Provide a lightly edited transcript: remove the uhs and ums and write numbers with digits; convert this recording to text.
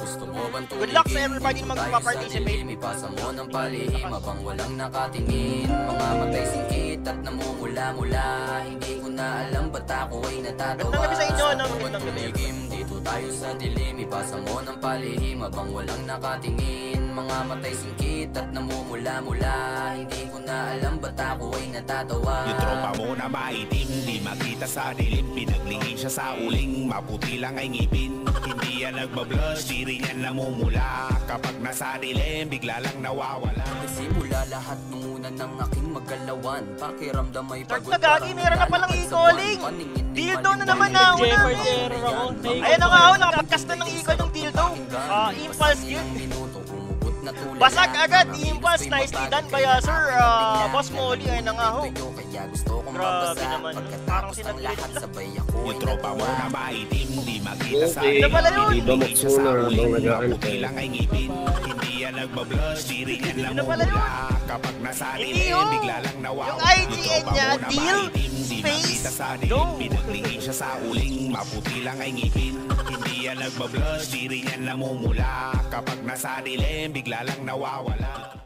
Good luck sa everybody na magpa-participate. Ipasa mo ng palihim habang walang nakatingin. Mga matay singkit at namumula-mula. Hindi ko na alam ba't ako ay natatawa. Magandang gabi sa inyo, no? Sa Magandang gabi. tumigim, dito tayo sa dilim. Ipasa mo ng palihim habang walang nakatingin. Mga matay singkit at namumula-mula. Hindi ko na alam ba't ako ay natatawa. Yung tropa mo na maitim, di makita sa dilim. Pinaglingin siya sa uling, maputi lang ay ngipin. Hindi yan nagbablush, di rin yan namumula. Kapag nasa dilim, bigla lang nawawala. Simula lahat nung una ng aking magalawan. Pakiramdam ay pagod. Nagtagagi, meron na palang e-calling. Dildo na naman na una. Ayan na nga ako, nakapagkasta ng e-call ng dildo. Impulse yun. Basag agad, impulse. Nicely done by Sir Boss Molly. Ayan na nga ho. Grabe naman. Parang sinaglit lang. Yung tropa mo na maitim, di makita sa Ano pala yun? Di ba magsuna habang nag-aantay? Lang ay ngipin. Hindi yan nagbablush, di rin yan Ano pala yun? namumula. Kapag nasa Hindi dilim, yun. bigla lang nawawala. Yung IGN niya, deal, space, go. Pinaglingin siya sa uling, maputi lang ay ngipin. Hindi yan nagbablush, di rin yan namumula. Kapag nasa dilim, bigla lang nawawala.